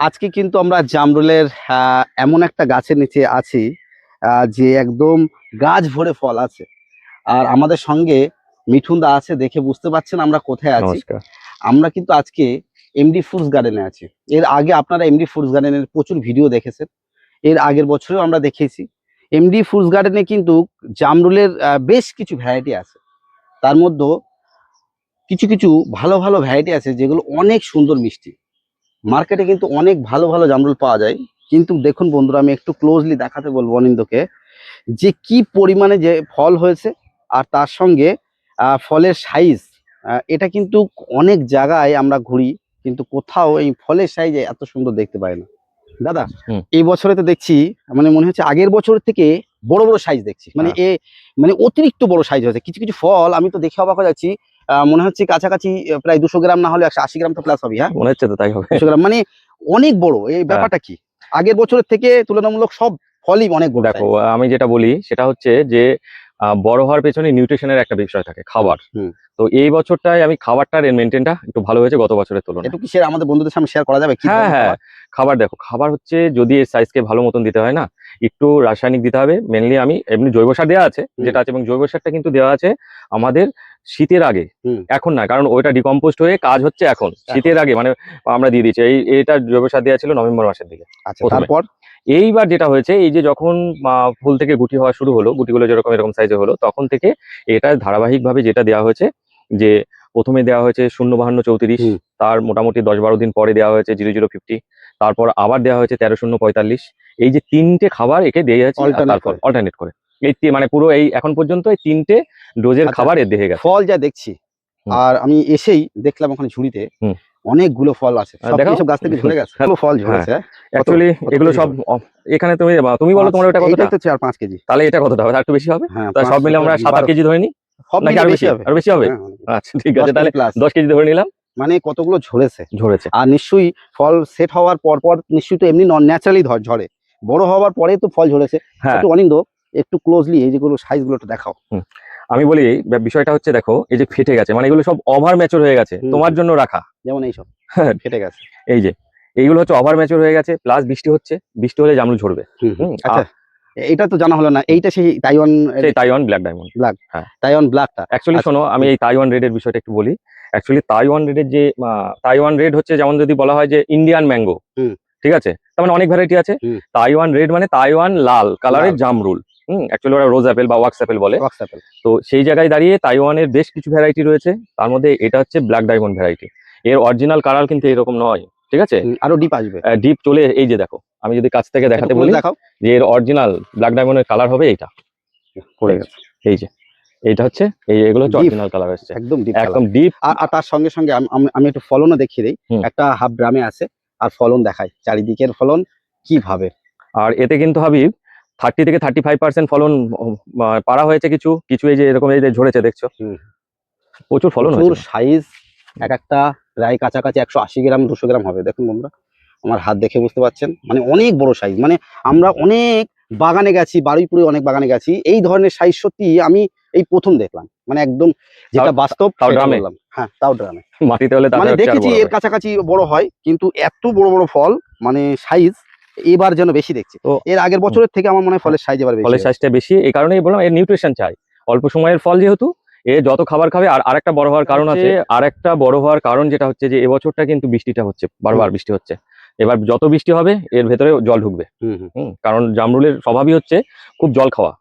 আজকে কিন্তু আমরা জামরুলের এমন একটা গাছের নিচে আছি যে একদম গাছ ভরে ফল আছে। আর আমাদের সঙ্গে মিঠুন দা আছে, দেখে বুঝতে পারছেন আমরা কোথায় আছি। নমস্কার। আমরা কিন্তু আজকে এমডি ফ্রুটস গার্ডেনে আছি। এর আগে আপনারা এমডি ফ্রুটস গার্ডেনের প্রচুর ভিডিও দেখেছেন, এর আগের বছরেও আমরা দেখেছি। এমডি ফ্রুটস গার্ডেনে কিন্তু জামরুলের বেশ কিছু ভ্যারাইটি আছে। তার মধ্যে কিছু কিছু ভালো ভালো ভ্যারাইটি আছে যেগুলো অনেক সুন্দর মিষ্টি। মার্কেটে কিন্তু অনেক ভালো ভালো জামরুল পাওয়া যায়, কিন্তু দেখুন বন্ধুরা, আমি একটু ক্লোজলি দেখাতে বলবো অনিন্দকে যে কি পরিমাণে যে ফল হয়েছে আর তার সঙ্গে ফলের সাইজ। এটা কিন্তু অনেক জায়গায় আমরা ঘুরি, কিন্তু কোথাও এই ফলের সাইজে এত সুন্দর দেখতে পাই না। দাদা, এই বছরে তো দেখছি মানে মনে হচ্ছে আগের বছর থেকে বড় বড় সাইজ দেখছি, মানে মানে অতিরিক্ত বড় সাইজ হয়েছে। কিছু কিছু ফল আমি তো দেখে অবাক হয়ে যাচ্ছি, মনে হচ্ছে কাছাকাছি প্রায় 200 গ্রাম না হলে 180 গ্রাম তো প্লাস হবে। হ্যাঁ, মনে হচ্ছে তো তাই হবে। 200 গ্রাম মানে অনেক বড়। এই ব্যাপারটা কি আগের বছরের থেকে তুলনামূলক সব ফলই অনেক বড়? দেখো, আমি যেটা বলি সেটা হচ্ছে যে বড় হওয়ার পেছনে নিউট্রিশনের একটা বিষয় থাকে, খাবার। তো এই বছরটায় আমি খাবারটার মেনটেনটা একটু ভালো হয়েছে গত বছরের তুলনায়। একটু কি আমাদের বন্ধুদের সামনে শেয়ার করা যাবে? হ্যাঁ, খাবার দেখো, খাবার হচ্ছে যদি এর সাইজকে ভালো মতন দিতে হয় না, একটু রাসায়নিক দিতে হবে। মেনলি আমি এমনি জৈব সার দেওয়া আছে যেটা আছে, এবং জৈব সারটা কিন্তু দেওয়া আছে আমাদের শীতের আগে, এখন না, কারণ ওইটা ডিকম্পোস্ট হয়ে কাজ হচ্ছে এখন। শীতের আগে মানে আমরা দিয়ে দিচ্ছি। এইটা জৈব সার দেওয়া ছিল নভেম্বর মাসের দিকে। তারপর এইবার যেটা হয়েছে, এই যে যখন ফুল থেকে গুটি হওয়া শুরু হলো, গুটিগুলো যেরকম এরকম সাইজে হলো, তখন থেকে এটা ধারাবাহিকভাবে যেটা দেওয়া হয়েছে, যে প্রথমে দেওয়া হয়েছে 05234, তার মোটামুটি 10-12 দিন পরে দেওয়া হয়েছে 0050, তারপর আবার দেওয়া হয়েছে 13-045। এই যে তিনটে খাবার একে দিয়ে যাচ্ছে অল্টারনেট করে। এই মানে পুরো এই এখন পর্যন্ত এই তিনটে ডোজের খাবার এর দেহে গেছে। ফল যা দেখছি, আর আমি এসেই দেখলাম ওখানে ঝুড়িতে অনেকগুলো ফল আছে, সব গাছ থেকে ঝরে গেছে, ফল ঝরেছে। অ্যাকচুয়ালি এগুলো সব এখানে তুমি বলো তোমার ওটা কতটা? তো 4-5 কেজি। তাহলে এটা কতটা হবে? আর একটু বেশি হবে। তাহলে সব মিলে আমরা 7-8 কেজি ধরে নিই, নাকি আরো বেশি হবে? আরো বেশি হবে? আচ্ছা, ঠিক আছে, তাহলে 10 কেজি ধরে নিলাম। মানে কতগুলো ঝরেছে। আর নিশ্চয়ই ফল সেট হওয়ার পর নিশ্চয়ই তো এমনি নন ন্যাচারালি ঝরে, বড় হওয়ার পরে তো ফল ঝরেছে। একটু অনিন্দ, একটু ক্লোজলি এই যেগুলো সাইজগুলো একটু দেখাও। আমি বলি, বিষয়টা হচ্ছে দেখো, এই যে ফেটে গেছে, মানে এগুলো সব ওভার ম্যাচুর হয়ে গেছে তোমার জন্য রাখা, যেমন এইসব ফেটে গেছে। এই যে এইগুলো হচ্ছে ওভার ম্যাচুর হয়ে গেছে, প্লাস বৃষ্টি হচ্ছে, বৃষ্টি হলে জামরুল ঝরবে। আচ্ছা, এটা তো জানা হলো না, এইটা সেই তাইওয়ান ব্ল্যাক ডায়মন্ড। হ্যাঁ, তাইওয়ান ব্ল্যাকটা। অ্যাকচুয়ালি শোনো, আমি এই তাইওয়ান রেডের বিষয়টা একটু বলি। অ্যাকচুয়ালি তাইওয়ান রেডের যে তাইওয়ান রেড হচ্ছে, যেমন যদি বলা হয় যে ইন্ডিয়ান ম্যাঙ্গো, ঠিক আছে, তার মানে অনেক ভ্যারাইটি আছে। তাইওয়ান রেড মানে তাইওয়ান লাল কালারের জামরুল। অ্যাকচুয়ালি ওরা রোজ অ্যাপেল বা ওয়াক্স অ্যাপেল বলে। তো সেই জায়গায় দাঁড়িয়ে তাইওয়ানের বেশ কিছু ভ্যারাইটি রয়েছে, তার মধ্যে এটা হচ্ছে ব্ল্যাক ডায়মন্ড ভ্যারাইটি। এর অরিজিনাল কালার কিন্তু এরকম নয়, ঠিক আছে, আরো ডিপ আসবে, ডিপ চলে। এই যে দেখো, আমি যদি কাছ থেকে দেখাতে বলি যে এর অরিজিনাল ব্ল্যাক ডায়মন্ডের কালার হবে এইটা। এই যে এইটা হচ্ছে, এগুলো হচ্ছে অরিজিনাল কালার আসছে, একদম ডিপ। আর তার সঙ্গে সঙ্গে আমি একটু ফলনও দেখিয়ে দিই। একটা হাফ ড্রামে আছে, আর ফলন দেখাই চারিদিকের ফলন কিভাবে। আর এতে কিন্তু হাবিব 30 থেকে 35% ফলন পারা হয়েছে। কিছু কিছু এই যে এরকম এই যে ঝরেছে, দেখছো, প্রচুর ফলন হয়েছে। সাইজ এক একটা প্রায় কাছাকাছি 180 গ্রাম 200 গ্রাম হবে। দেখুন বন্ধুরা, আমার হাত দেখে বুঝতে পারছেন, মানে অনেক বড় সাইজ। মানে আমরা অনেক বাগানে গেছি, বারুইপুরে অনেক বাগানে গেছি, এই ধরনের সাইজ সত্যি আমি এই প্রথম দেখলাম, মানে একদম যেটা বাস্তব। হ্যাঁ, তাও ড্রামে, মাটিতে হলে মানে দেখেছি এর কাছাকাছি বড় হয়, কিন্তু এত বড় বড় ফল মানে সাইজ এবার যেন বেশি দেখছি। তো এর আগের বছরের থেকে আমার মনে হয় ফলের সাইজ এবার বেশি, ফলের সাইজটা বেশি। এই কারণেই বললাম, এর নিউট্রিশন চাই। অল্প সময়ের ফল যেহেতু, এ যত খাবার খাবে। আর আরেকটা বড় হওয়ার কারণ আছে, আরেকটা বড় হওয়ার কারণ যেটা হচ্ছে যে এবছরটা কিন্তু বৃষ্টিটা হচ্ছে, বারবার বৃষ্টি হচ্ছে। এবার যত বৃষ্টি হবে এর ভেতরে জল ঢুকবে। কারণ জামরুলের স্বভাবই হচ্ছে খুব জল খাওয়া।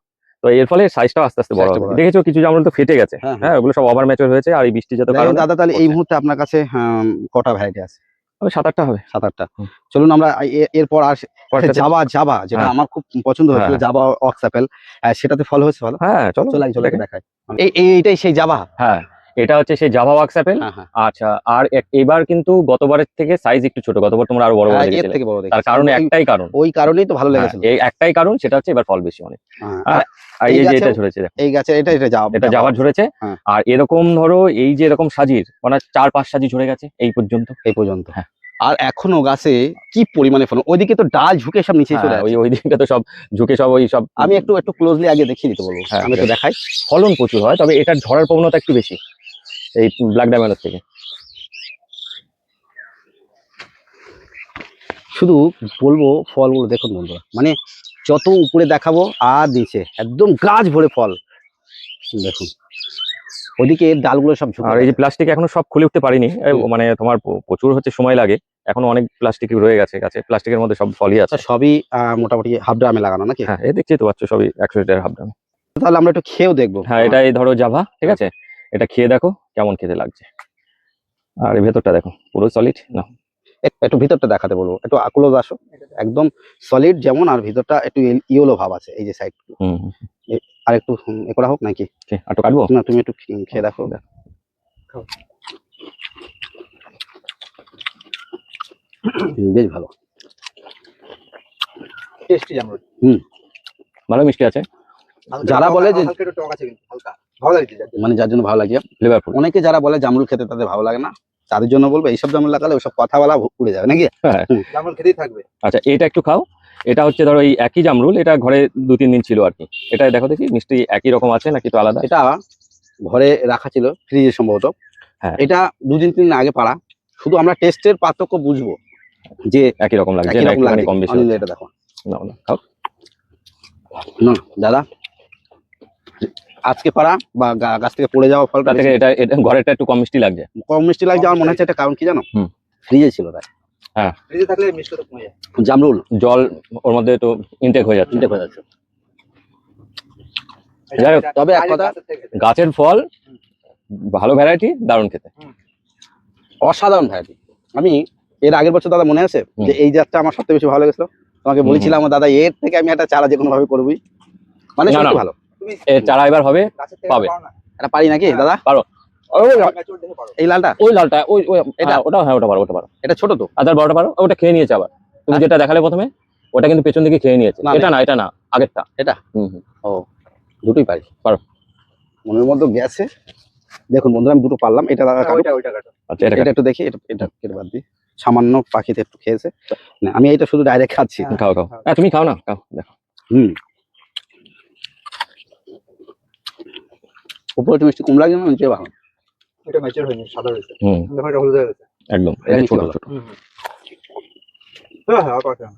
তো এর ফলে সাইজটা আস্তে আস্তে বড় হবে। দেখেছো কিছু জামরুল তো ফেটে গেছে। হ্যাঁ, ওগুলো সব ওভার ম্যাচুর হয়েছে, আর এই বৃষ্টি যত কারণে। দাদা, তাহলে এই মুহূর্তে আপনার কাছে কটা ভ্যারাইটি আছে? 7-8টা হবে। 7-8টা। চলুন আমরা এরপর আর জাভা যেটা আমার খুব পছন্দ হয়েছিল, জাভা ওয়াক্স অ্যাপেল, সেটাতে ফল হয়েছে ভালো। হ্যাঁ, চলো দেখাই। এইটাই সেই জাভা। হ্যাঁ, এটা হচ্ছে সেই জাভা ওয়াক্স অ্যাপেল। আচ্ছা, আর এবার কিন্তু গতবারের থেকে সাইজ একটু ছোট। গতবার তোমরা আরো বড় বড় দেখেছিলে। তার কারণ একটাই কারণ, ওই কারণেই তো ভালো লেগেছিল। এই একটাই কারণ, সেটা হচ্ছে এবার ফল বেশি অনেক। আর এই যে এটা ঝরেছে, এই গাছে এটা জাভা ঝরেছে। আর এরকম ধরো, এই যে এরকম সাজির মানে 4-5 সাজি ঝরে গেছে এই পর্যন্ত। হ্যাঁ, আর এখনো গাছে কি পরিমাণে ফলন। ওইদিকে তো ডাল ঝুঁকে সব নিচে চলে আসে, ওই দিকে তো সব ঝুঁকে সব ওই সব। আমি একটু ক্লোজলি আগে দেখিয়ে দিতে বলবো। আমি একটু দেখাই। ফলন প্রচুর হয়, তবে এটার ঝরার প্রবণতা একটু বেশি এই ব্ল্যাক ডায়মন্ডের থেকে। শুধু বলবো ফলগুলো দেখুন বন্ধুরা, মানে যত উপরে দেখাবো আর নিচে একদম গাছ ভরে ফল দেখুন। ওদিকে ডালগুলো সব ঝুঁকে আর এই যে গেছে। প্লাস্টিক এখনো সব খুলে উঠতে পারিনি, মানে তোমার প্রচুর হচ্ছে সময় লাগে, এখনো অনেক প্লাস্টিক রয়ে গেছে গাছে, প্লাস্টিকের মধ্যে সব ফলই আছে। আচ্ছা, সবই মোটামুটি হাফ ড্রামে লাগানো নাকি? হ্যাঁ, এই দেখছি তো পাচ্ছ সবই 100 লিটার হাফ ড্রাম। তাহলে আমরা একটু খেয়েও দেখবো। হ্যাঁ, এটা এই ধরো জাভা, ঠিক আছে, এটা খেয়ে দেখো কেমন খেতে লাগছে। আর এই ভেতরটা দেখো পুরো সলিড না। একটু ভিতরটা দেখাতে বলবো, একটু ক্লোজ আসো। একদম সলিড যেমন, আর ভিতরটা একটু ইয়েলো ভাব আছে এই যে সাইড। হুম, আর একটু এ করা হোক নাকি? আর তো কাটবো না, তুমি একটু খেয়ে দেখো। বেশ ভালো, টেস্টি জামরুল। ভালো মিষ্টি আছে, যারা বলে যে হালকা একটু টক আছে কিন্তু হালকা ভালো লাগছে মানে যার জন্য ভালো লাগে। ফ্লেভারফুল। অনেকে যারা বলে জামরুল খেতে তাদের ভালো লাগে না, তাদের জন্য বলবো এইসব জামরুল লাগালে ওইসব কথা বলা উড়ে যাবে নাকি? জামরুল খেতেই থাকবে। আচ্ছা, এটা একটু খাও। এটা হচ্ছে ধরো এই একই জামরুল, এটা ঘরে 2-3 দিন ছিল আর কি। এটা দেখো দেখি মিষ্টি একই রকম আছে নাকি তো আলাদা। এটা ঘরে রাখা ছিল ফ্রিজে সম্ভবত। হ্যাঁ। এটা 2-3 দিন আগে পাড়া, শুধু আমরা টেস্টের পার্থক্য বুঝবো যে একই রকম লাগছে একই না রকম একটুখানি লাগছে। কম বেশি অনিল, হচ্ছে? এটা দেখো নাও না, খাও। না দাদা, আজকে পাড়া বা গাছ থেকে পড়ে যাওয়া ফলটা তার থেকে এটা এটা ঘরেরটা একটু কম মিষ্টি লাগছে। কম মিষ্টি লাগছে। আমার মনে হচ্ছে এটা কারণ কি জানো, হুম। ফ্রিজে ছিল তাই। ফ্রিজে থাকলে মিষ্টিটা কমে যায়। জামরুল জল ওর মধ্যে একটু ইনটেক হয়ে যাচ্ছে। চিন্তা করে যাচ্ছে। যাই হোক, তবে এক কথা, গাছের ফল ভালো ভ্যারাইটি, দারুণ খেতে। অসাধারণ ভ্যারাইটি। আমি এর আগের বছর দাদা মনে আছে যে এই জাতটা আমার সবথেকে বেশি ভালো লেগেছিল, তোমাকে বলেছিলাম দাদা এর থেকে আমি একটা চারা যে কোনো ভাবে করবি, মানে না, সত্যি না। ভালো। তুমি এর চারা এবার হবে, গাছের থেকে পাবে। পাও না? এটা পারি নাকি দাদা? পারো। গাছ দেখে পারো। এই লালটা, ওই লালটা, ওই ওই এটা? ওটা, হ্যাঁ ওটা পারো, ওটা পারো। এটা ছোট তো? আদার বড়টা পারো, ওটা খেয়ে নিয়েছে আবার। তুমি হ্যাঁ? যেটা দেখালে প্রথমে, ওটা কিন্তু পেছন দিকে খেয়ে নিয়েছে। না, এটা না, এটা না, আগেরটা। এটা? হুম। ও, দুটোই পারি। পারো। মনের মধ্যে গেছে। দেখুন বন্ধুরা, আমি দুটো পারলাম। এটা দাদা কাটো। ওইটা কাটো। আচ্ছা, এটা এটা একটু দেখি, এটা কেটে বাদ দিই। সামান্য পাখিতে একটু খেয়েছে না, আমি এটা শুধু ডাইরেক্ট খাচ্ছি। খাও খাও। হ্যাঁ, তুমি খাও না, খাও দেখো। হুম, উপরে একটু মিষ্টি কম লাগে না, নিচে ভালো। এটা ম্যাচিউর হয়নি, সাদা হয়েছে। হুম, দেখো এটা হলুদ হয়ে গেছে। একদম। এটা এটা মিষ্টি ছোট ভালো। ছোট। হ্যাঁ, আর পারছে না।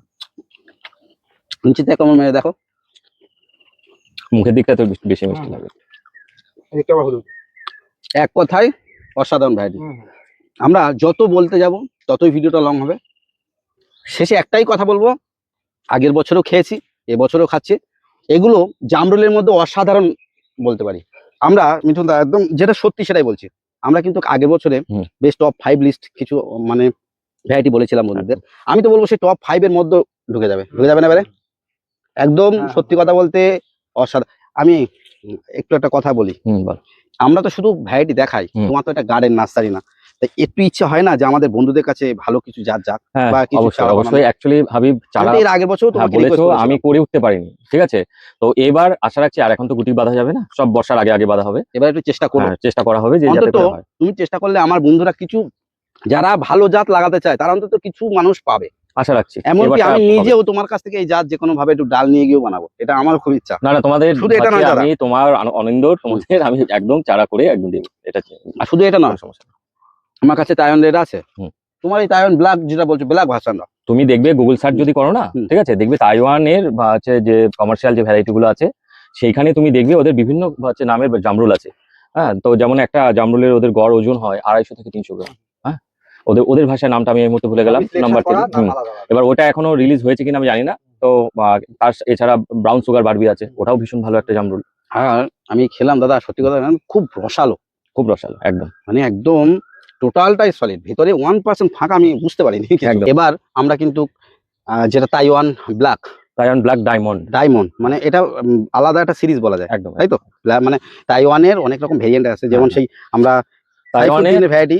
নিচেতে কেমন মেরে দেখো। মুখের দিকটা তো বেশি মিষ্টি লাগে। এটা আবার হলুদ। এক কথায় অসাধারণ ভ্যারাইটি। আমরা যত বলতে যাব ততই ভিডিওটা লং হবে। শেষে একটাই কথা বলবো, আগের বছরও খেয়েছি, এবছরও খাচ্ছি। এগুলো জামরুলের মধ্যে অসাধারণ বলতে পারি আমরা। মিঠুন দা একদম যেটা সত্যি সেটাই বলছি। আমরা কিন্তু আগের বছরে বেস্ট টপ 5 লিস্ট কিছু মানে ভ্যারাইটি বলেছিলাম বন্ধুদের। আমি তো বলবো সেই টপ 5 এর মধ্যে ঢুকে যাবে না এবারে? একদম সত্যি কথা বলতে অসাধারণ। আমি একটু একটা কথা বলি, বল। আমরা তো শুধু ভ্যারাইটি দেখাই, তোমার তো এটা গার্ডেন নার্সারি না, তাই একটু ইচ্ছা হয় না যে আমাদের বন্ধুদের কাছে ভালো কিছু জাত যাক হ্যাঁ, বা কিছু অবশ্যই চারা অবশ্যই। অ্যাকচুয়ালি হাবিব চারা এর আগের বছর তোমাকে বলেছো, রিকোয়েস্ট আমি করে উঠতে পারিনি, ঠিক আছে। তো এবার আশা রাখছি, আর এখন তো গুটি বাঁধা যাবে না, সব বর্ষার আগে আগে বাঁধা হবে। এবার একটু চেষ্টা করো। হ্যাঁ, চেষ্টা করা হবে যে যাতে অন্তত করে হয়। তুমি চেষ্টা করলে আমার বন্ধুরা কিছু যারা ভালো জাত লাগাতে চায় তারা অন্তত কিছু মানুষ পাবে, আশা রাখছি। এমনকি এবারটা আমি হবে। নিজেও তোমার কাছ থেকে এই জাত যে কোনো ভাবে একটু ডাল নিয়ে গিয়েও বানাবো, এটা আমার খুব ইচ্ছা। না না, তোমাদের শুধু এটা নয় দাদা, আমি তোমার অনিন্দর তোমাদের আমি একদম চারা করে একদম দেবো, এটা আর শুধু এটা নয়, সমস্যা নেই। আমার কাছে তাইওয়ান রেড আছে। তোমার এই তাইওয়ান ব্ল্যাক যেটা বলছো, ব্ল্যাক ভার্সনটা তুমি দেখবে গুগল সার্চ যদি করো না, ঠিক আছে, দেখবে তাইওয়ানের বা হচ্ছে যে কমার্শিয়াল যে ভ্যারাইটি গুলো আছে, সেইখানে তুমি দেখবে ওদের বিভিন্ন হচ্ছে নামের জামরুল আছে। হ্যাঁ, তো যেমন একটা জামরুলের ওদের গড় ওজন হয় 250 থেকে 300 গ্রাম। হ্যাঁ, ওদের ভাষায় নামটা আমি এই মুহূর্তে ভুলে গেলাম, নাম্বার 3। এবার ওটা এখনো রিলিজ হয়েছে কিনা আমি জানি না। তো তার এছাড়া ব্রাউন সুগার বারবি আছে, ওটাও ভীষণ ভালো একটা জামরুল। আর আমি খেলাম দাদা, সত্যি কথা খুব রসালো, খুব রসালো একদম, মানে একদম টোটালটাই সলিড, ভিতরে 1% ফাঁকা আমি বুঝতে পারিনি। এবার আমরা কিন্তু যেটা Taiwan black, Taiwan black diamond, মানে এটা আলাদা একটা সিরিজ বলা যায় একদম, তাই তো? মানে তাইওয়ানের অনেক রকম ভেরিয়েন্ট আছে, যেমন সেই আমরা তাইওয়ানের ভ্যারাইটি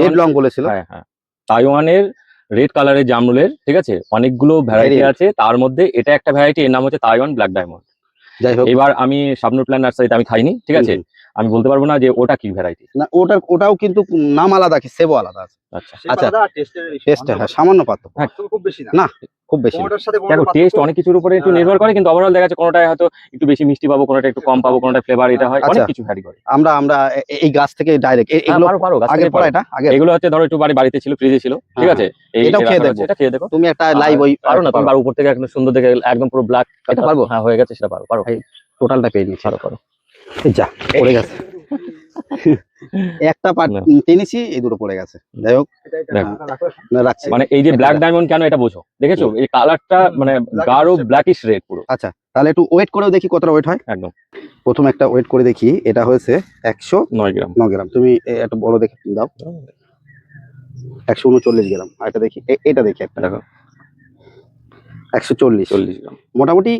রেড লং বলেছিল। হ্যাঁ, তাইওয়ানের রেড কালারের জামরুলের, ঠিক আছে, অনেকগুলো ভ্যারাইটি আছে, তার মধ্যে এটা একটা ভ্যারাইটি, এর নাম হচ্ছে তাইওয়ান ব্ল্যাক ডায়মন্ড। যাই হোক, এবার আমি শাবনুর প্ল্যান নার্সারিতে আমি খাইনি, ঠিক আছে, আমি বলতে পারবো না যে ওটা কি ভ্যারাইটি। না ওটাও কিন্তু নাম আলাদা, সেবও আলাদা আছে। আচ্ছা আচ্ছা, টেস্টের হ্যাঁ সামান্য পার্থক্য, খুব বেশি না খুব বেশি না। কোনোটার সাথে দেখো টেস্ট অনেক কিছুর উপরে একটু নির্ভর করে, কিন্তু ওভারঅল দেখা যাচ্ছে কোনোটায় হয়তো একটু বেশি মিষ্টি পাবো, কোনোটা একটু কম পাবো, কোনোটা ফ্লেভার এটা হয়, অনেক আচ্ছা। কিছু ভ্যারি করে। আমরা এই গাছ থেকে ডাইরেক্ট এগুলো পারো গাছ আগে থেকে পড়া, পারো। এটা আগে এগুলো হচ্ছে ধরো একটু বাড়িতে ছিল, ফ্রিজে ছিল, ঠিক হ্যাঁ, আছে, এই এটাও খেয়ে রাখা দেখবো। রয়েছে, এটা খেয়ে দেখো। তুমি একটা লাইভ ওই পারো না তুমি, পারো উপর থেকে একদম সুন্দর দেখে একদম পুরো ব্ল্যাক, এটা পারবো? হ্যাঁ হয়ে গেছে, সেটা পারো, পারো টোটালটা পেয়ে নিচ্ছি। পারো। এই যা পড়ে গেছে, একটা পার্ট না। টেনেছি, এই দুটো পড়ে গেছে। যাই হোক, না রাখছি। মানে এই যে ব্ল্যাক ডায়মন্ড কেন এটা বোঝো, দেখেছো এই কালারটা মানে গাঢ় ব্ল্যাকিশ রেড পুরো। আচ্ছা, তাহলে একটু ওয়েট করেও দেখি কতটা ওয়েট হয়। একদম প্রথম একটা ওয়েট করে দেখি, এটা হয়েছে 109 9 গ্রাম। গ্রাম। তুমি একটা বড় দেখে দাও, 139 গ্রাম। আর এটা দেখি, এটা দেখি একটা, দেখো 140 গ্রাম, মোটামুটি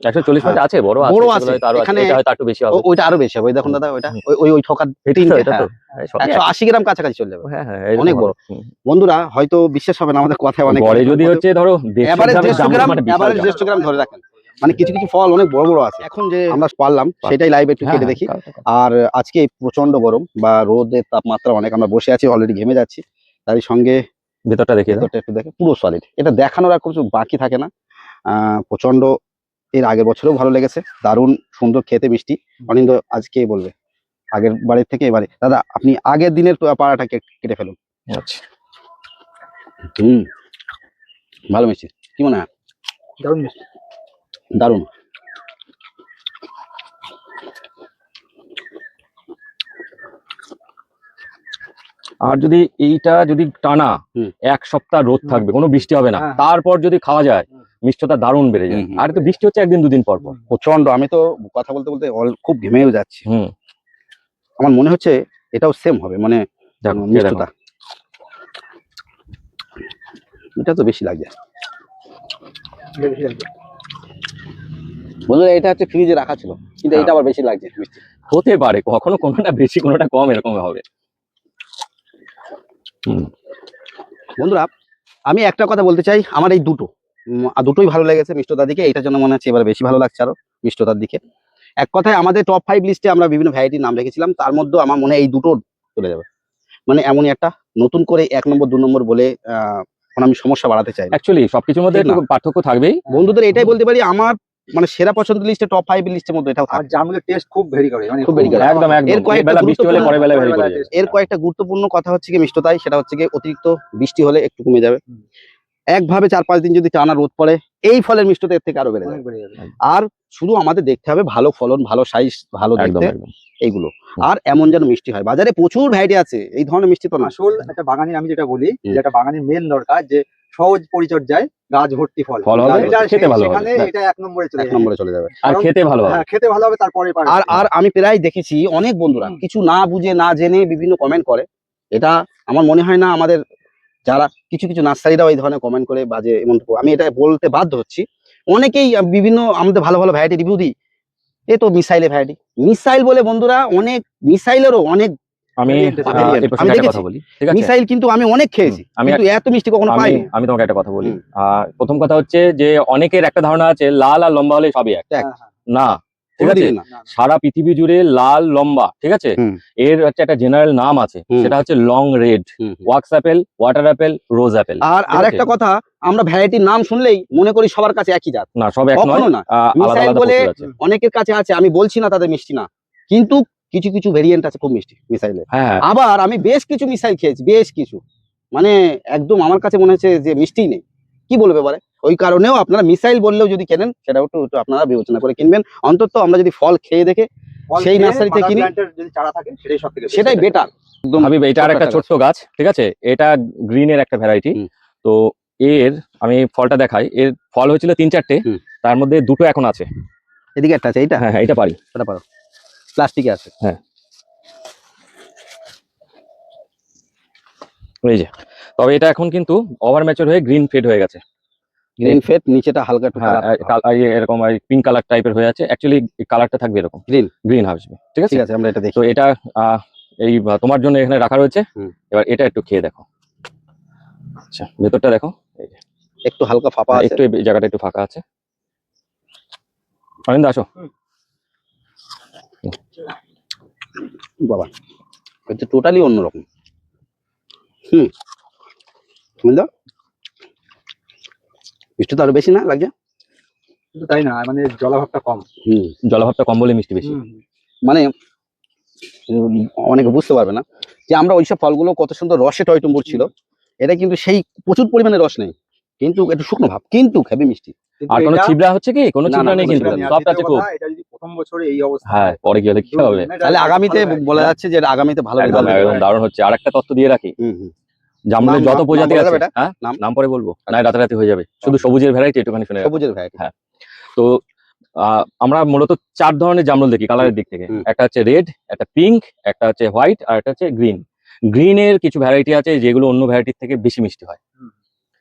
140 মধ্যে আছে, বড় বড় আছে, আছে। সেগুলো হয়তো আরো আছে, এখানে এটা হয়তো একটু বেশি হবে। ওইটা আরো বেশি হবে। ওই দেখুন দাদা, ওইটা ওই ঠকার এটা তো, এটা তো সবই 180 গ্রাম কাছাকাছি চলে যাবে। হ্যাঁ হ্যাঁ অনেক বড়। বন্ধুরা হয়তো বিশ্বাস হবে না আমাদের কথায়, অনেক গড়ে যদি হচ্ছে ধরো 150 গ্রাম, মানে বিশাল এভারেজ 150 গ্রাম ধরে রাখেন, মানে কিছু কিছু ফল অনেক বড় বড় আছে। এখন যে আমরা পারলাম সেটাই লাইভ একটু কেটে দেখি। আর আজকে প্রচন্ড গরম বা রোদের তাপমাত্রা অনেক, আমরা বসে আছি অলরেডি, ঘেমে যাচ্ছি, তারই সঙ্গে ভেতরটা দেখি, ভেতরটা একটু দেখে, পুরো সলিড। এটা দেখানোর আর কিছু বাকি থাকে না। প্রচন্ড, এর আগের বছরেও ভালো লেগেছে, দারুণ সুন্দর খেতে, মিষ্টি। অনিন্দ আজকে বলবে আগের বাড়ির থেকে এবারে। দাদা আপনি আগের দিনের পাড়াটা কেটে ফেলুন। আচ্ছা ভালো মিষ্টি, কি মনে হয়? দারুণ মিষ্টি, দারুণ। আর যদি এইটা যদি টানা 1 সপ্তাহ রোদ থাকবে, কোনো বৃষ্টি হবে না, তারপর যদি খাওয়া যায়, মিষ্টতা দারুণ বেড়ে যায়। আর তো বৃষ্টি হচ্ছে একদিন দুদিন পর পর প্রচন্ড। আমি তো কথা বলতে বলতে খুব ঘেমেও যাচ্ছি। আমার মনে হচ্ছে এটাও সেম হবে, মানে মিষ্টতা। এটা তো বেশি লাগছে বন্ধুরা, এটা হচ্ছে ফ্রিজে রাখা ছিল, কিন্তু এটা আবার বেশি লাগছে মিষ্টি। হতে পারে কখনো কোনোটা বেশি কোনোটা কম, এরকম হবে। বন্ধুরা আমি একটা কথা বলতে চাই, আমার এই দুটোই ভালো লেগেছে মিষ্টতার দিকে। এইটার জন্য মনে হচ্ছে এবার বেশি ভালো লাগছে আরো মিষ্টতার দিকে। এক কথায় আমাদের টপ 5 লিস্টে আমরা বিভিন্ন ভ্যারাইটির নাম রেখেছিলাম, তার মধ্যে আমার মনে হয় এই দুটো চলে যাবে। মানে এমনই একটা নতুন করে 1 নম্বর 2 নম্বর বলে আমি সমস্যা বাড়াতে চাই। অ্যাকচুয়ালি সবকিছুর মধ্যে একটু পার্থক্য থাকবেই। বন্ধুদের এটাই বলতে পারি, আমার মানে সেরা পছন্দ লিস্টে, টপ 5 লিস্টের মধ্যে এটাও থাকে। আর জামগুলোর টেস্ট খুব ভেরি করে, মানে খুব ভেরি করে, একদম একদম। এর কয়েকটা বেলা বৃষ্টি হলে পরে বেলা ভেরি করে যায়। এর কয়েকটা গুরুত্বপূর্ণ কথা হচ্ছে কি মিষ্টতাই, সেটা হচ্ছে কি অতিরিক্ত বৃষ্টি হলে একটু কমে যাবে। একভাবে 4-5 দিন যদি টানা রোদ পড়ে, এই ফলের মিষ্টতা এর থেকে আরো বেড়ে যাবে। আর শুধু আমাদের দেখতে হবে ভালো ফলন, ভালো সাইজ, ভালো দেখতে, এইগুলো। আর এমন যেন মিষ্টি হয়। বাজারে প্রচুর ভ্যারাইটি আছে, এই ধরনের মিষ্টি তো না। আসল একটা বাগানের, আমি যেটা বলি, যেটা বাগানের মেন দরকার, যে সহজ পরিচর্যায় গাছ ভর্তি ফল হবে, খেতে ভালো হবে, এটা 1 নম্বরে চলে যাবে। আর খেতে ভালো হবে, খেতে ভালো হবে। তারপরে আর আমি প্রায় দেখেছি অনেক বন্ধুরা কিছু না বুঝে না জেনে বিভিন্ন কমেন্ট করে। এটা আমার মনে হয় না, আমাদের যারা কিছু কিছু নার্সারিরাও এই ধরনের কমেন্ট করে বাজে, এমন আমি এটা বলতে বাধ্য হচ্ছি। অনেকেই বিভিন্ন আমাদের ভালো ভালো ভ্যারাইটি রিভিউ দিই, এ তো মিসাইলের ভ্যারাইটি। মিসাইল বলে বন্ধুরা, অনেক মিসাইলেরও অনেক আমি দেখেছি মিসাইল, কিন্তু আমি অনেক খেয়েছি, কিন্তু এত মিষ্টি কখনো পাইনি। আমি তোমাকে একটা কথা বলি। প্রথম কথা হচ্ছে যে অনেকের একটা ধারণা আছে লাল আর লম্বা হলে সবই এক, না, ঠিক আছে? সারা পৃথিবী জুড়ে লাল লম্বা, ঠিক আছে, এর হচ্ছে একটা জেনারেল নাম আছে, সেটা হচ্ছে long red, wax apple, water apple, rose apple. আর একটা কথা, আমরা ভ্যারাইটির নাম শুনলেই মনে করি সবার কাছে একই জাত, না, সব এক নয়, না। মিসাইল বলে অনেকের কাছে আছে, আমি বলছি না তাদের মিষ্টি না, কিন্তু কিছু কিছু ভেরিয়েন্ট আছে খুব মিষ্টি মিসাইলে। আবার আমি বেশ কিছু মিসাইল খেয়েছি, বেশ কিছু, মানে একদম আমার কাছে মনে হচ্ছে যে মিষ্টি নেই, কি বলবে বলে। ওই কারণেও আপনারা মিসাইল বললেও যদি কেনেন, সেটাও একটু আপনারা বিবেচনা করে কিনবেন। অন্তত আমরা যদি ফল খেয়ে দেখে সেই নার্সারি থেকে কিনি, যদি চারা থাকে সেটাই বেটার। ভাবি এটা আর একটা ছোট্ট গাছ, ঠিক আছে, এটা গ্রিনের একটা ভ্যারাইটি। তো এর আমি ফলটা দেখাই, এর ফল হয়েছিল 3-4টে, তার মধ্যে 2টো এখন আছে। এদিকে একটা আছে, এইটা? হ্যাঁ, এটা পারি, এটা পারো, প্লাস্টিকে আছে। হ্যাঁ, এই যে। তবে এটা এখন কিন্তু ওভার ম্যাচার হয়ে গ্রিন ফেড হয়ে গেছে। গ্রিন ফেড, নিচেটা হালকা একটু এরকম পিঙ্ক কালার টাইপের হয়ে আছে। অ্যাকচুয়ালি কালারটা থাকবে এরকম গ্রিন আসবে, ঠিক আছে? ঠিক আছে, আমরা এটা দেখি। তো এটা এই তোমার জন্য এখানে রাখা রয়েছে। এবার এটা একটু খেয়ে দেখো। আচ্ছা, ভেতরটা দেখো, এই যে একটু হালকা ফাঁপা আছে, একটু এই জায়গাটা একটু ফাঁকা আছে। অনিন্দ আসো। বাবা এটা টোটালি অন্যরকম। বুঝলো মিষ্টি তো আরো বেশি না লাগছে। কিন্তু তাই না, মানে জলাভাবটা কম। জলভাবটা কম বলে মিষ্টি বেশি। মানে অনেকে বুঝতে পারবে না যে আমরা ওইসব ফলগুলো কত সুন্দর রসে টইটুম্বুর ছিল, এটা কিন্তু সেই প্রচুর পরিমাণে রস নেই, কিন্তু একটু শুকনো ভাব, কিন্তু খেবে মিষ্টি। কিন্তু আর কোনো এটা- ছিবড়া হচ্ছে কি? কোনো না, ছিবড়া না, নেই কোনো কিন্তু, ছিবড়া নেই। আর সফট আছে দ্বিতীয় খুব। কথা, এটা যদি প্রথম বছরে এই অবস্থা হ্যাঁ, হয়, পরে গিয়ে কি দুর্দিন, হবে? এটা তাহলে আগামীতে ভালো বলা হয়। যাচ্ছে যে এটা আগামীতে ভালো একদম রেজাল্ট একদম দারুণ হচ্ছে। আর একটা তত্ত্ব দিয়ে রাখি, জামরুলের নাম- যত নাম প্রজাতি বলা আছে, যাবে এটা? হ্যাঁ নাম? নাম পরে বলবো, না রাতারাতি হয়ে যাবে। শুধু সবুজের ভ্যারাইটি একটুখানি শুনে রাখো। সবুজের ভ্যারাইটি। হ্যাঁ। তো আমরা মূলত 4 ধরনের জামরুল দেখি কালারের দিক থেকে। হুম। একটা হচ্ছে রেড, একটা পিঙ্ক, একটা হচ্ছে হোয়াইট, আর একটা হচ্ছে গ্রিন। গ্রিনের কিছু ভ্যারাইটি আছে যেগুলো অন্য ভ্যারাইটির থেকে বেশি মিষ্টি হয়।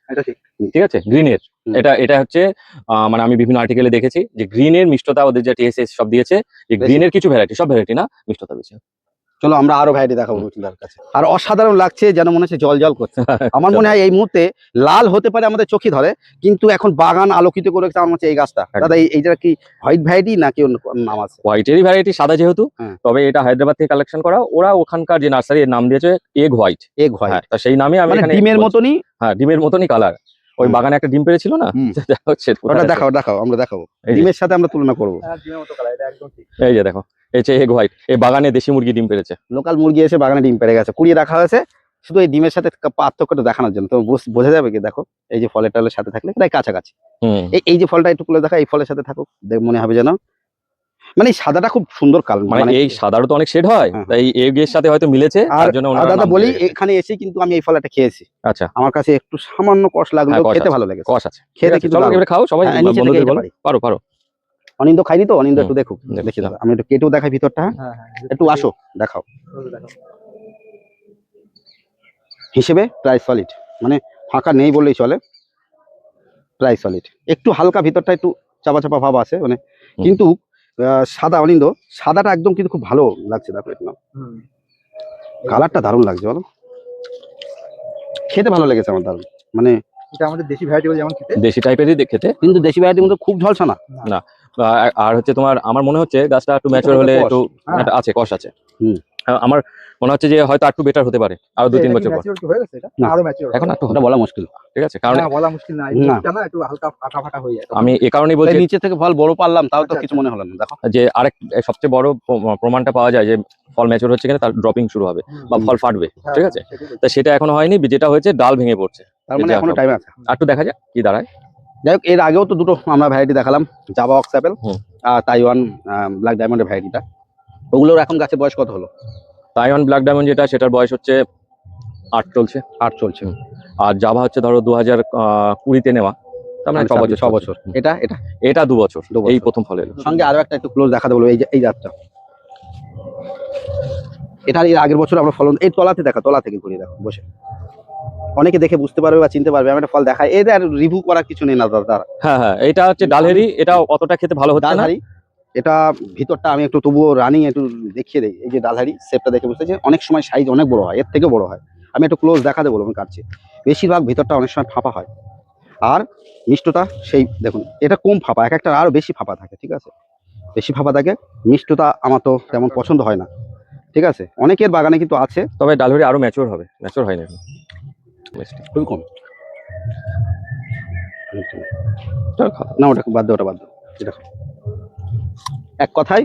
এটা ঠিক। ঠিক আছে, গ্রিনের হুম। এটা হচ্ছে মানে আমি বিভিন্ন আর্টিকেলে দেখেছি যে গ্রিনের মিষ্টতা, ওদের যে টিএসএস সব দিয়েছে, যে বেশি। গ্রিনের কিছু ভ্যারাইটি, সব ভ্যারাইটি না, মিষ্টতা বেশি। চলো আমরা আরো ভ্যারাইটি দেখাবো রুচিদার কাছে। আর অসাধারণ লাগছে, যেন মনে হচ্ছে জল জল করছে। আমার মনে হয় এই মুহূর্তে লাল হতে পারে আমাদের চোখে ধরে, কিন্তু এখন বাগান আলোকিত করে রেখেছে আমার মনে হচ্ছে এই গাছটা। দাদা এইটা কি হোয়াইট ভ্যারাইটি নাকি অন্য কোনো নাম আছে? হোয়াইটেরই ভ্যারাইটি, সাদা যেহেতু, হ্যাঁ। তবে এটা হায়দ্রাবাদ থেকে কালেকশন করা। ওরা ওখানকার যে নার্সারি এর নাম দিয়েছে এগ হোয়াইট। এগ হোয়াইট, তা সেই নামে আমি মানে এখানে ডিমের বলছি। মতনই। হ্যাঁ, ডিমের মতনই কালার। ওই হুম। বাগানে একটা ডিম পেড়েছিল না, হুম। সেটা হচ্ছে কোথায় ওটা আছে? দেখাও দেখাও, আমরা দেখাবো, এই যে। ডিমের সাথে আমরা তুলনা করবো। হ্যাঁ, ডিমের মতো কালার, এটা একদম ঠিক। এই যে দেখো, এই যে এগ হোয়াইট, এই বাগানে দেশি মুরগি ডিম পেড়েছে। লোকাল মুরগি এসে বাগানে ডিম পেড়ে গেছে, কুড়িয়ে রাখা হয়েছে শুধু এই ডিমের সাথে পার্থক্যটা দেখানোর জন্য। তো বোঝা যাবে কি? দেখো এই যে ফলের টালের সাথে থাকলে প্রায় কাছাকাছি। এই যে ফলটা একটু খুলে দেখা, এই ফলের সাথে থাকুক, মনে হবে যেন মানে এই সাদাটা খুব সুন্দর কালার। মানে এই সাদারও তো অনেক শেড হয়, হ্যাঁ। তাই এগ এর সাথে হয়তো মিলেছে, আর তার জন্য ওনারা দাদা নাম বলি, দিয়ে রেখেছে। এখানে এসে কিন্তু আমি এই ফলটা খেয়েছি। আচ্ছা, আমার কাছে একটু সামান্য কষ লাগলো, হ্যাঁ, কষ খেতে আছে। ভালো লেগেছে। কষ আছে, খেতে ঠিক আছে, কিন্তু চলো দারুণ। এবারে খাও সবাই, হ্যাঁ, নিচে থেকে বন্ধুদের এটা বলো। পারি। পারো পারো। অনিন্দ খাইনি তো, অনিন্দ একটু দেখুক, দেখো, দেখি দেখো। দাদা, আমি একটু কেটেও দেখাই ভিতরটা। হ্যাঁ, হ্যাঁ, হ্যাঁ, একটু আসো দেখাও। দেখো। হিসেবে প্রায় সলিড, মানে ফাঁকা নেই বললেই চলে, প্রায় সলিড। একটু হালকা ভিতরটা একটু চাপা চাপা ভাব আছে মানে, কিন্তু সাদা অনিন্দ সাদাটা একদম কিন্তু খুব ভালো লাগছে। দেখো একদম কালারটা দারুণ লাগছে, বলো খেতে ভালো লেগেছে আমার দারুণ। মানে এটা আমাদের দেশি ভ্যারাইটি যেমন খেতে, দেশি টাইপেরই খেতে, কিন্তু দেশি ভ্যারাইটির মধ্যে খুব ঝলসা না। না। আর হচ্ছে তোমার, আমার মনে হচ্ছে গাছটা একটু ম্যাচিওর হলে কষ। একটু হ্যাঁ। একটা আছে, কষ আছে। হুম। আমার মনে হচ্ছে যে হয়তো একটু বেটার হতে পারে আরো 2-3 বছর পর। ম্যাচিওর হয়ে গেছে এটা, না। আরো ম্যাচিওর এখন একটু ওটা বলা মুশকিল। ঠিক আছে, কারণ না, বলা মুশকিল না, এই না। মুখটা না একটু হালকা ফাটা ফাটা হয়ে যায়। আমি এ কারণেই এই বলছি নিচে থেকে ফল বড় পারলাম, তাও তো আচ্ছা, কিছু আচ্ছা। মনে হলো না। দেখো যে আরেক সবচেয়ে বড় প্রমাণটা পাওয়া যায় যে ফল ম্যাচিওর হচ্ছে কিনা, তার ড্রপিং শুরু হবে বা ফল ফাটবে, হ্যাঁ, ঠিক আছে। সেটাই বলছি। তা সেটা এখনো হয়নি, যেটা হয়েছে ডাল ভেঙে পড়ছে। তার মানে এই যে এখনো সব। টাইম আছে। আর একটু দেখা যাক কি দাঁড়ায়। যাই হোক, এর আগেও তো দুটো আমরা ভ্যারাইটি দেখালাম, জাভা অক্স অ্যাপেল হুম। আর তাইওয়ান ব্ল্যাক ডায়মন্ডের ভ্যারাইটিটা। ওগুলোর এখন গাছের বয়স কত হলো? তাইওয়ান ব্ল্যাক ডায়মন্ড যেটা, সেটার বয়স হচ্ছে 8 চলছে। 8 চলছে। আর জাভা হচ্ছে ধরো 2020-তে নেওয়া, তার মানে 6 বছর। 6 বছর। এটা এটা এটা 2 বছর, 2 বছর। এই প্রথম ফল এলো। সঙ্গে আরো একটা একটু ক্লোজ দেখাতে বলবো, এই যে এই জাতটা, এটা এর আগের বছর আমরা ফলন, এই তলাতে দেখা, তলা থেকে ঘুরিয়ে দেখো বসে, অনেকে দেখে বুঝতে পারবে বা চিনতে পারবে। আমি একটা ফল দেখাই, এদের রিভিউ করার কিছু নেই না দাদা। হ্যাঁ হ্যাঁ, এটা হচ্ছে ডালহেরি, এটা অতটা খেতে ভালো হচ্ছে না। ডালহারি, এটা ভিতরটা আমি একটু তবুও রানিং একটু দেখিয়ে দিই। এই যে ডালহারি শেপটা দেখে বুঝতে, অনেক সময় সাইজ অনেক বড় হয়, এর থেকে বড় হয়। আমি একটু ক্লোজ দেখাতে বলবো, আমি কাটছি। বেশিরভাগ ভিতরটা অনেক সময় ফাঁপা হয়, আর মিষ্টতা সেই দেখুন, এটা কম ফাঁপা, এক একটা আরো বেশি ফাঁপা থাকে, ঠিক আছে, বেশি ফাঁপা থাকে। মিষ্টতা আমার তো তেমন পছন্দ হয় না, ঠিক আছে, অনেকের বাগানে কিন্তু আছে। তবে ডালহেরি আরো ম্যাচিওর হবে, ম্যাচিওর হয়নি এখন। মিষ্টি। খুবই কম। চল খাও। না ওটা বাদ দাও, ওটা বাদ দাও, এটা খাও। এক কথায়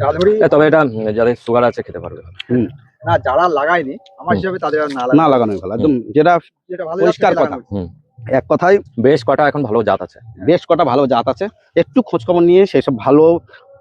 ডালহরি তবে এটা যাদের সুগার আছে খেতে পারবে। না, যারা লাগায়নি আমার হিসাবে তাদের আর না লাগানোই ভালো, একদম যেটা যেটা ভালো পরিষ্কার যাচ্ছে, কথা। লাগানো উচিত। এক কথায় বেশ কটা এখন ভালো জাত আছে। বেশ কটা ভালো জাত আছে, একটু খোঁজখবর নিয়ে সেসব ভালো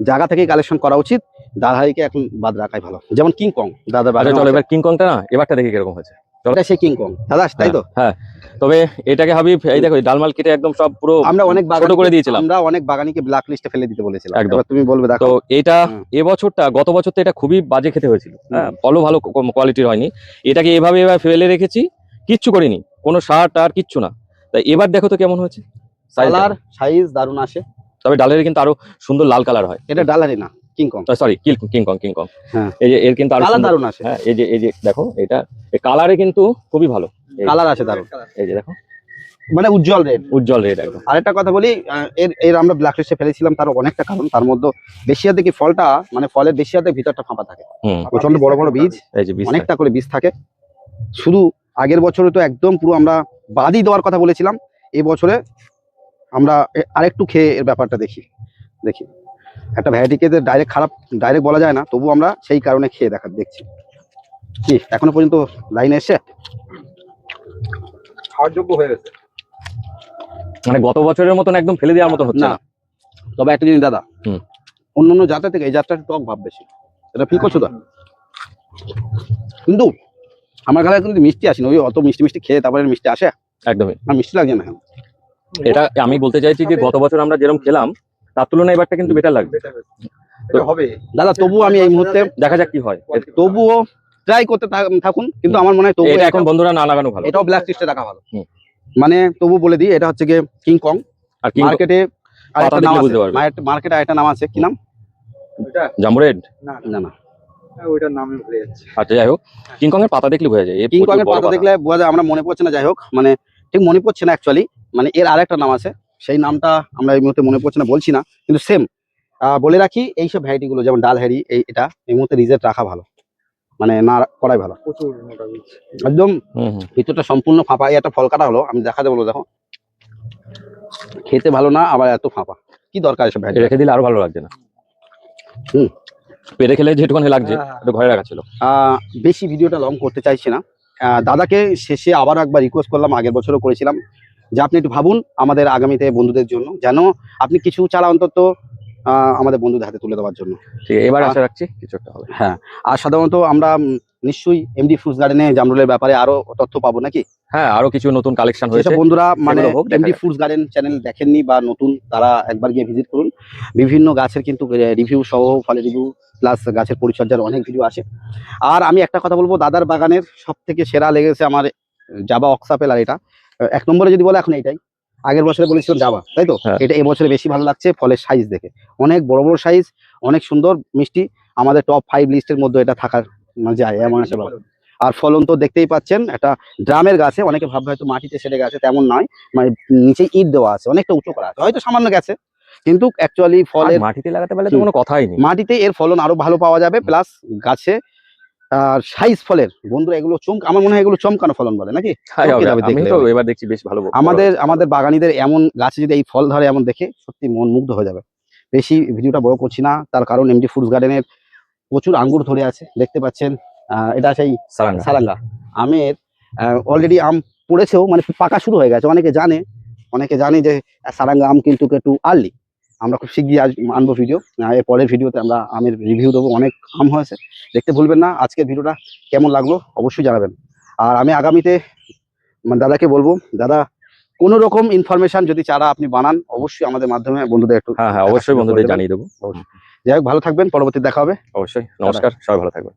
জায়গা থেকে কালেকশন করা উচিত। ডালহারিকে এখন বাদ রাখাই ভালো, যেমন কিংকং দাদা। আচ্ছা চলো এবার কিংকংটা না, এবারটা দেখি কিরকম হয়েছে। এটা সেই কিংকং দাদা, তাই তো? হ্যাঁ, তবে এটাকে হাবিব, এই দেখো ডালমাল কেটে একদম সব পুরো আমরা অনেক ছোট করে দিয়েছিলাম। আমরা অনেক বাগানিকে ব্ল্যাক লিস্টে ফেলে দিতে বলেছিলাম। একদম। এবার তুমি বলবে দেখো। তো এটা হুম। এবছরটা, গত বছর তো এটা খুবই বাজে খেতে হয়েছিল, হ্যাঁ, ফলও ভালো কোয়ালিটির হয়নি। এটাকে এভাবে এবার ফেলে রেখেছি, কিচ্ছু করিনি, কোনো সার টার কিচ্ছু না। তাই এবার দেখো তো কেমন হয়েছে, কালার সাইজ দারুণ আসে। তবে ডালের কিন্তু আরো সুন্দর লাল কালার হয়। এটা ডালহারি না, কিংকং। Sorry, King Kong. হ্যাঁ। এই যে এর কিন্তু আরো কালার সুন্দর- দারুণ আসে। হ্যাঁ, এই যে দেখো, এটা কালারে কিন্তু খুবই ভালো। এই- কালার আসে দারুণ। এই যে দেখো, মানে উজ্জ্বল রেড। উজ্জ্বল রেড একদম। আরেকটা কথা বলি, এর এর আমরা ব্ল্যাক লিস্টে ফেলেছিলাম, তার অনেকটা কারণ। তার মধ্যে বেশি হাতে কি ফলটা, মানে ফলের বেশি হাতে ভিতরটা ফাঁপা থাকে, প্রচন্ড বড় বড় বীজ, এই যে বীজ অনেকটা করে বীজ থাকে। শুধু আগের বছরে তো একদম পুরো আমরা বাদই দেওয়ার কথা বলেছিলাম, এই বছরে আমরা আরেকটু খেয়ে এর ব্যাপারটা দেখি। একটা ভ্যারাইটিকে ডাইরেক্ট খারাপ ডাইরেক্ট বলা যায় না, তবু আমরা সেই কারণে খেয়ে দেখছি। কি এখনো পর্যন্ত লাইনে এসে খাওয়ার যোগ্য হয়ে গেছে। মানে গত বছরের মতন একদম ফেলে দেওয়ার মতন হচ্ছে না। না। তবে একটা জিনিস দাদা, অন্য জাতটা থেকে এই জাতটা টক ভাব বেশি, এটা ফিল করছো তো? কিন্তু আমার গালে কিন্তু মিষ্টি আসেনি, ওই অত মিষ্টি মিষ্টি খেয়ে তারপরে মিষ্টি আসে, একদমই আর মিষ্টি লাগছে না। এটা আমি বলতে চাইছি যে গত বছর আমরা যেরকম খেলাম তার তুলনায় এবারটা কিন্তু বেটার লাগবে। এটা হবে দাদা তবুও আমি এই মুহূর্তে দেখা যাক কি হয়। তবুও ট্রাই করতে থাকুন, কিন্তু আমার মনে হয় তবুও এটা এখন বন্ধুরা না লাগানো ভালো। এটাও ব্ল্যাক লিস্টে রাখা ভালো। মানে তবু বলে দিই, এটা হচ্ছে গিয়ে কিং কং। আর কি মার্কেটে আরেকটা নাম আছে, বুঝতে পারবে। মার্কেটে আরেকটা নাম আছে, কি নাম? এটা জাম্বো রেড না না না, ওইটার নামই ভুলে যাচ্ছি। আচ্ছা যাই হোক, কিং কং এর পাতা দেখলে বোঝা যায়। কিং কং এর পাতা দেখলে বোঝা যায়, আমরা মনে পড়ছে না, যাই হোক মানে ঠিক মনে পড়ছে না অ্যাকচুয়ালি, মানে এর আরেকটা নাম আছে, সেই নামটা আমরা এই মুহূর্তে মনে পড়ছে না, বলছি না, কিন্তু সেম। বলে রাখি, এইসব ভ্যারাইটি গুলো যেমন ডাল হ্যারি, এটা এই মুহূর্তে রিজেক্ট রাখা ভালো, মানে না করাই ভালো। প্রচুর মোটা বীজ। একদম ভিতরটা সম্পূর্ণ ফাঁপা। এই একটা ফল কাটা হলো, আমি দেখাতে বলবো, দেখো খেতে ভালো না, আবার এত ফাঁপা, কি দরকার এসব ভ্যারাইটি? রেখে দিলে আরো ভালো লাগছে না। পেরে খেলে যেটুকুনি লাগছে একটু ঘরে রাখা ছিল। বেশি ভিডিওটা লং করতে চাইছি না। দাদাকে শেষে আবার একবার রিকোয়েস্ট করলাম, আগের বছরও করেছিলাম, যে আপনি একটু ভাবুন আমাদের আগামীতে বন্ধুদের জন্য, যেন আপনি কিছু চারা অন্তত আমাদের বন্ধুদের হাতে তুলে দেওয়ার জন্য। ঠিক আছে, এবার আশা রাখছি কিছু একটা হবে। হ্যাঁ, আর সাধারণত আমরা নিশ্চয়ই এমডি ফ্রুটস গার্ডেনে জামরুলের ব্যাপারে আরো তথ্য পাবো নাকি? হ্যাঁ, আরো কিছু নতুন কালেকশন হয়েছে। যেসব বন্ধুরা মানে সেগুলো হোক, দেখা এমডি যাক। ফ্রুটস গার্ডেন চ্যানেল দেখেননি বা নতুন, তারা একবার গিয়ে ভিজিট করুন। বিভিন্ন গাছের কিন্তু রিভিউ সহ, ফলে রিভিউ প্লাস গাছের পরিচর্যার অনেক ভিডিও আসে। আর আমি একটা কথা বলবো, দাদার বাগানের সব থেকে সেরা লেগেছে আমার জাবা অক্সাপেল। আর এটা এক নম্বরে যদি বলে এখন এইটাই, আগের বছরে বলেছিলাম জাবা, তাই তো? হ্যাঁ। এটা এবছরে বেশি ভালো লাগছে ফলের সাইজ দেখে, অনেক বড় বড় সাইজ, অনেক সুন্দর মিষ্টি, আমাদের টপ 5 লিস্টের মধ্যে এটা থাকার যায় এমন একটা ব্যাপার। আর ফলন তো দেখতেই পাচ্ছেন, একটা ড্রামের গাছে, অনেকে ভাববে হয়তো মাটিতে সেরে গেছে, তেমন নয়, মানে নিচে ইট দেওয়া আছে, অনেকটা উঁচু করা আছে, হয়তো সামান্য গেছে, কিন্তু অ্যাকচুয়ালি ফলের মাটিতে লাগাতে পারলে তো কোনো কথাই নেই। মাটিতে এর ফলন আরো ভালো পাওয়া যাবে, প্লাস গাছে সাইজ ফলের বন্ধুরা এগুলো আমার মনে হয় এগুলো চমকানো ফলন বলে নাকি? চমকে যাবে আমি দেখলে। তো এবার দেখছি বেশ ভালো। আমাদের বাগানীদের এমন গাছে যদি এই ফল ধরে, এমন দেখে সত্যি মন মুগ্ধ হয়ে যাবে। বেশি ভিডিওটা বড় করছি না, তার কারণ এমডি ফ্রুটস গার্ডেনের প্রচুর আঙ্গুর ধরে আছে, দেখতে পাচ্ছেন। এটা সেই সারাঙ্গা আমের, অলরেডি আম পড়েছেও, মানে পাকা শুরু হয়ে গেছে। অনেকে জানে যে সারাঙ্গা আম কিন্তু একটু আর্লি। আমরা খুব শিগগিরই আনবো ভিডিও, এর পরের ভিডিওতে আমরা আমের রিভিউ দেবো। অনেক আম হয়েছে, দেখতে ভুলবেন না। আজকের ভিডিওটা কেমন লাগলো অবশ্যই জানাবেন। আর আমি আগামীতে দাদাকে বলবো, দাদা কোনো রকম ইনফরমেশন যদি চারা আপনি বানান, অবশ্যই আমাদের মাধ্যমে বন্ধুদের একটু হ্যাঁ, অবশ্যই বন্ধুদের জানিয়ে দেবো। যাই হোক, ভালো থাকবেন, পরবর্তী দেখা হবে। অবশ্যই, নমস্কার, সবাই ভালো থাকবেন।